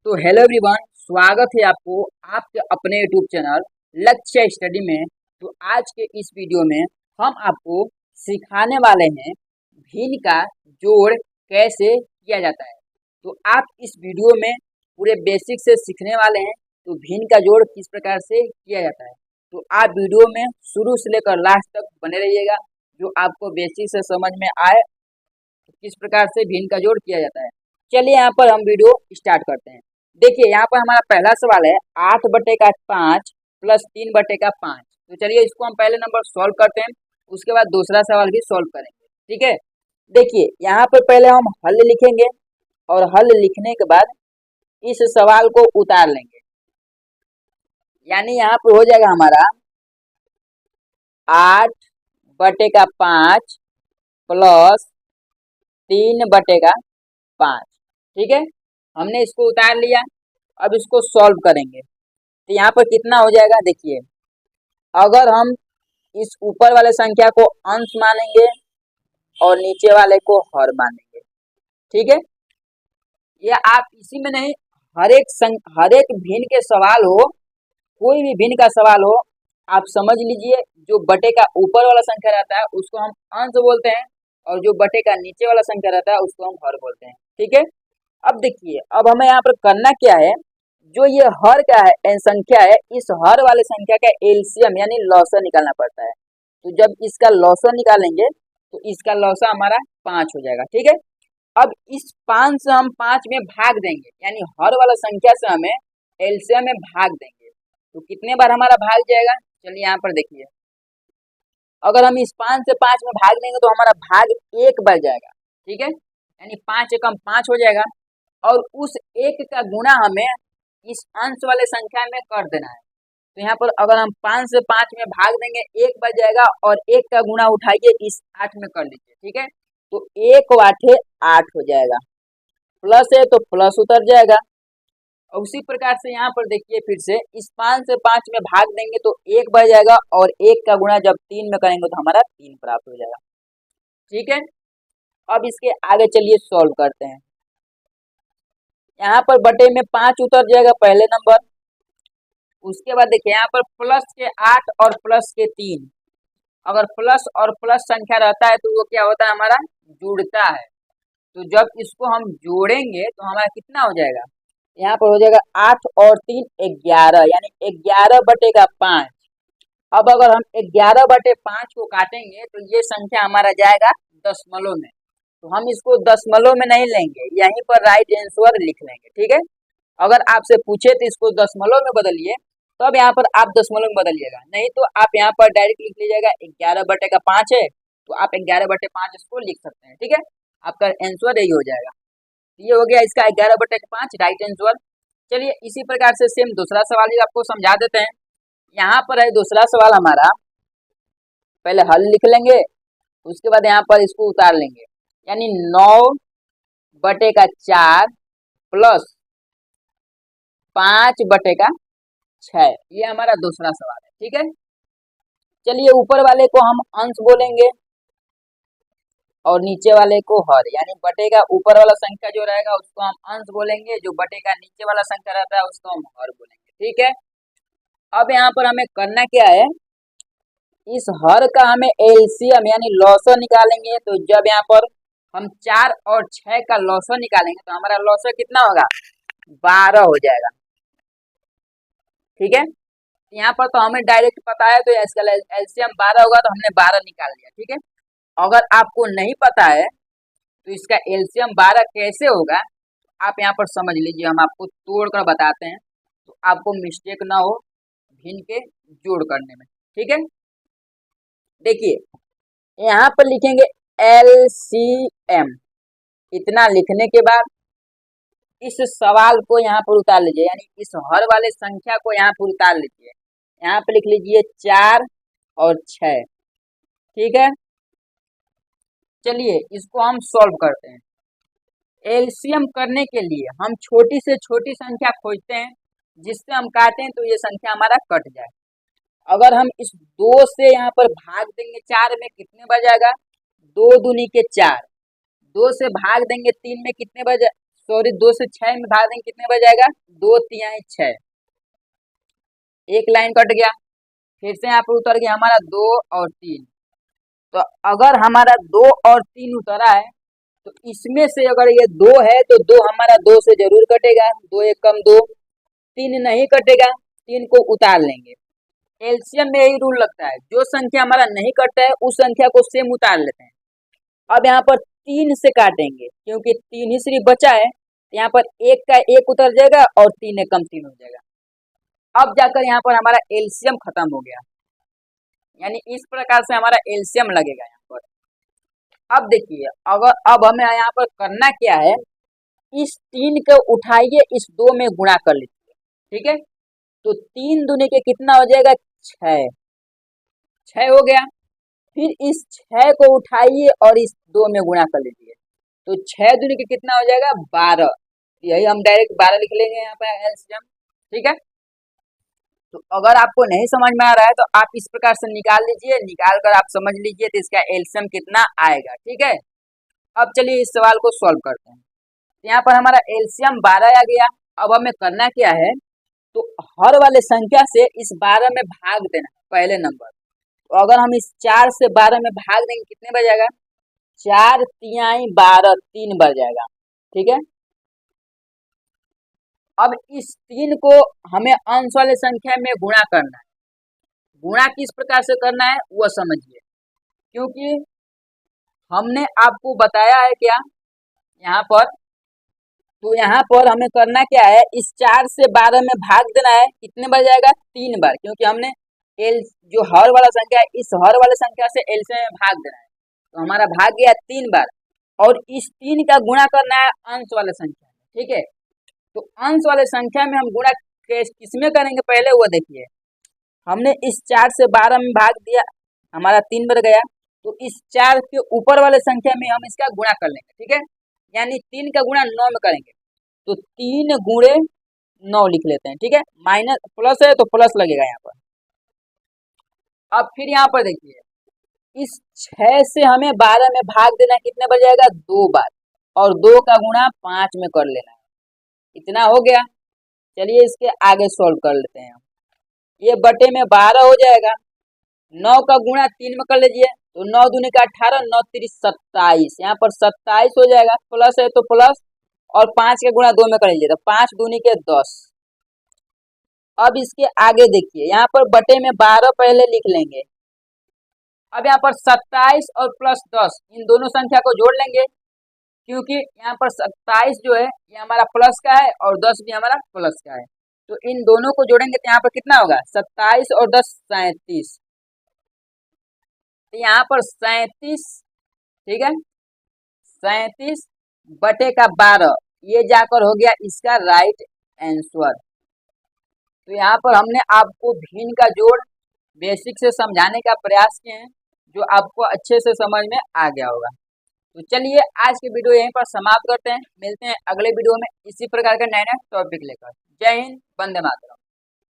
तो hello everyone, स्वागत है आपको आपके अपने यूट्यूब चैनल लक्ष्य स्टडी में। तो आज के इस वीडियो में हम आपको सिखाने वाले हैं भिन्न का जोड़ कैसे किया जाता है। तो आप इस वीडियो में पूरे बेसिक से सीखने वाले हैं तो भिन्न का जोड़ किस प्रकार से किया जाता है। तो आप वीडियो में शुरू से लेकर लास्ट तक बने रहिएगा, जो आपको बेसिक से समझ में आए तो किस प्रकार से भिन्न का जोड़ किया जाता है। चलिए यहाँ पर हम वीडियो स्टार्ट करते हैं। देखिए यहाँ पर हमारा पहला सवाल है 8/5 प्लस 3/5। तो चलिए इसको हम पहले नंबर सॉल्व करते हैं, उसके बाद दूसरा सवाल भी सॉल्व करेंगे। ठीक है, देखिए यहाँ पर पहले हम हल लिखेंगे और हल लिखने के बाद इस सवाल को उतार लेंगे। यानी यहाँ पर हो जाएगा हमारा 8/5 प्लस 3/5। ठीक है, हमने इसको उतार लिया। अब इसको सॉल्व करेंगे तो यहाँ पर कितना हो जाएगा। देखिए, अगर हम इस ऊपर वाले संख्या को अंश मानेंगे और नीचे वाले को हर मानेंगे, ठीक है, ये आप इसी में नहीं, हर एक भिन्न के सवाल हो, कोई भी भिन्न का सवाल हो, आप समझ लीजिए जो बटे का ऊपर वाला संख्या रहता है उसको हम अंश बोलते हैं और जो बटे का नीचे वाला संख्या रहता है उसको हम हर बोलते हैं। ठीक है, अब देखिए, अब हमें यहाँ पर करना क्या है, जो ये हर का है संख्या है, इस हर वाले संख्या का एलसीएम यानी लौसा निकालना पड़ता है। तो जब इसका लौसा निकालेंगे तो इसका लौसा हमारा 5 हो जाएगा। ठीक है, अब इस 5 से हम 5 में भाग देंगे, यानी हर वाला संख्या से हमें एलसीएम में भाग देंगे तो कितने बार हमारा भाग जाएगा। चलिए यहाँ पर देखिए, अगर हम इस 5 से 5 में भाग देंगे तो हमारा भाग 1 बढ़ जाएगा। ठीक है, यानी 5 एकम 5 हो जाएगा और उस 1 का गुणा हमें इस अंश वाले संख्या में कर देना है। तो यहाँ पर अगर हम 5 से 5 में भाग देंगे 1 बच जाएगा और 1 का गुणा उठाइए इस 8 में कर लीजिए। ठीक है, तो 1 8 8 हो जाएगा, प्लस है तो प्लस उतर जाएगा। और उसी प्रकार से यहाँ पर देखिए, फिर से इस 5 से 5 में भाग देंगे तो 1 बढ़ जाएगा और 1 का गुणा जब 3 में करेंगे तो हमारा 3 प्राप्त हो जाएगा। ठीक है, अब इसके आगे चलिए सॉल्व करते हैं। यहाँ पर बटे में 5 उतर जाएगा पहले नंबर। उसके बाद देखिए यहाँ पर प्लस के 8 और प्लस के 3, अगर प्लस और प्लस संख्या रहता है तो वो क्या होता है, हमारा जुड़ता है। तो जब इसको हम जोड़ेंगे तो हमारा कितना हो जाएगा, यहाँ पर हो जाएगा 8 और 3 11, यानी 11/5। अब अगर हम 11/5 को काटेंगे तो ये संख्या हमारा जाएगा दशमलव में। तो हम इसको दशमलव में नहीं लेंगे, यहीं पर राइट आंसर लिख लेंगे। ठीक है, अगर आपसे पूछे तो इसको दशमलव में बदलिए, तब यहाँ पर आप दशमलव में बदलिएगा, नहीं तो आप यहाँ पर डायरेक्ट लिख लीजिएगा 11/5 है तो आप 11/5 इसको लिख सकते हैं। ठीक है, आपका आंसर यही हो जाएगा। ये हो गया इसका 11/5 राइट आंसर। चलिए इसी प्रकार से सेम दूसरा सवाल भी आपको समझा देते हैं। यहाँ पर है दूसरा सवाल हमारा, पहले हल लिख लेंगे, उसके बाद यहाँ पर इसको उतार लेंगे, यानी 9/4 प्लस 5/6, ये हमारा दूसरा सवाल है। ठीक है, चलिए ऊपर वाले को हम अंश बोलेंगे और नीचे वाले को हर, यानी बटे का ऊपर वाला संख्या जो रहेगा उसको हम अंश बोलेंगे, जो बटे का नीचे वाला संख्या रहता है उसको हम हर बोलेंगे। ठीक है, अब यहाँ पर हमें करना क्या है, इस हर का हमें एलसीएम यानी लौसा निकालेंगे। तो जब यहाँ पर हम 4 और 6 का लौसा निकालेंगे तो हमारा लौसा कितना होगा, 12 हो जाएगा। ठीक है, यहाँ पर तो हमें डायरेक्ट पता है तो इसका एलसीएम 12 होगा तो हमने 12 निकाल लिया। ठीक है, अगर आपको नहीं पता है तो इसका एलसीएम 12 कैसे होगा आप यहाँ पर समझ लीजिए, हम आपको तोड़कर बताते हैं तो आपको मिस्टेक ना हो भिन्न के जोड़ करने में। ठीक है, देखिए यहाँ पर लिखेंगे एलसीएम, इतना लिखने के बाद इस सवाल को यहाँ पर उतार लीजिए, यानी इस हर वाले संख्या को यहाँ पर उतार लीजिए। यहाँ पर लिख लीजिए 4 और 6। ठीक है, चलिए इसको हम सॉल्व करते हैं। एलसीएम करने के लिए हम छोटी से छोटी संख्या खोजते हैं, जिससे हम काटें तो ये संख्या हमारा कट जाए। अगर हम इस 2 से यहाँ पर भाग देंगे 4 में, कितने बच जाएगा, 2 दूनी के 4, 2 से भाग देंगे 3 में कितने बच, सॉरी 2 से 6 में भाग देंगे कितने बच जाएगा, 2×3=6। एक लाइन कट गया, फिर से यहाँ पर उतर गया हमारा 2 और 3। तो अगर हमारा 2 और 3 उतरा है तो इसमें से अगर ये 2 है तो 2 हमारा 2 से जरूर कटेगा, 2 एक कम 2, 3 नहीं कटेगा, 3 को उतार लेंगे। एलसीएम में यही रूल लगता है, जो संख्या हमारा नहीं कटता है उस संख्या को सेम उतार लेते हैं। अब यहाँ पर 3 से काटेंगे क्योंकि 3 ही सिर्फ बचा है, यहाँ पर 1 का 1 उतर जाएगा और 3 एक कम 3 हो जाएगा। अब जाकर यहाँ पर हमारा एलसीएम खत्म हो गया, यानी इस प्रकार से हमारा एलसीएम लगेगा यहाँ पर। अब देखिए अगर अब हमें यहाँ पर करना क्या है, इस 3 को उठाइए, इस 2 में गुणा कर लीजिए, ठीक है। तो 3 दूनी के कितना हो जाएगा, 6, 6 हो गया। फिर इस 6 को उठाइए और इस 2 में गुणा कर लीजिए, तो 6 दूनी के कितना हो जाएगा, 12। यही हम डायरेक्ट 12 लिख लेंगे यहाँ पर एलसीएम, ठीक है। तो अगर आपको नहीं समझ में आ रहा है तो आप इस प्रकार से निकाल लीजिए, निकाल कर आप समझ लीजिए तो इसका एलसीएम कितना आएगा, ठीक है। अब चलिए इस सवाल को सॉल्व करते हैं। तो यहाँ पर हमारा एलसीएम 12 आ गया। अब हमें करना क्या है, तो हर वाले संख्या से इस 12 में भाग देना पहले नंबर। तो अगर हम इस 4 से 12 में भाग देंगे कितने बच जाएगा, 4×3=12, 3 बढ़ जाएगा, ठीक है। अब इस 3 को हमें अंश वाले संख्या में गुणा करना है। गुणा किस प्रकार से करना है वो समझिए, क्योंकि हमने आपको बताया है क्या यहाँ पर। तो यहाँ पर हमें करना क्या है, इस 4 से 12 में भाग देना है, कितने बार जाएगा, 3 बार, क्योंकि हमने एल जो हर वाला संख्या है इस हर वाले संख्या से एल से भाग देना है। तो हमारा भाग गया 3 बार, और इस 3 का गुणा करना है अंश वाले संख्या में, ठीक है। तो अंश वाले संख्या में हम गुणा किसमें करेंगे पहले वो देखिए। हमने इस 4 से 12 में भाग दिया, हमारा 3 बढ़ गया, तो इस 4 के ऊपर वाले संख्या में हम इसका गुणा कर लेंगे, ठीक है। यानी 3 का गुणा 9 में करेंगे, तो 3×9 लिख लेते हैं, ठीक है। माइनस प्लस है तो प्लस लगेगा यहाँ पर। अब फिर यहाँ पर देखिए, इस 6 से हमें 12 में भाग देना कितने बार जाएगा, 2 बार, और 2 का गुणा 5 में कर लेना है। इतना हो गया। चलिए इसके आगे सॉल्व कर लेते हैं। ये बटे में 12 हो जाएगा, 9 का गुणा 3 में कर लीजिए, तो 9 दूनी का 18, 9×3 27, यहाँ पर 27 हो जाएगा, प्लस है तो प्लस, और 5 के गुणा 2 में कर लीजिए, तो 5 दूनी के 10। अब इसके आगे देखिए, यहाँ पर बटे में 12 पहले लिख लेंगे। अब यहाँ पर 27 और प्लस 10 इन दोनों संख्या को जोड़ लेंगे, क्योंकि यहाँ पर 27 जो है ये हमारा प्लस का है और 10 भी हमारा प्लस का है। तो इन दोनों को जोड़ेंगे तो यहाँ पर कितना होगा, 27 और 10 37। तो यहाँ पर 37, ठीक है, 37 बटे का 12, ये जाकर हो गया इसका राइट आंसर। तो यहाँ पर हमने आपको भिन्न का जोड़ बेसिक से समझाने का प्रयास किए हैं, जो आपको अच्छे से समझ में आ गया होगा। तो चलिए आज की वीडियो यहीं पर समाप्त करते हैं, मिलते हैं अगले वीडियो में इसी प्रकार के नए नए टॉपिक लेकर। जय हिंद, वंदे मातरम।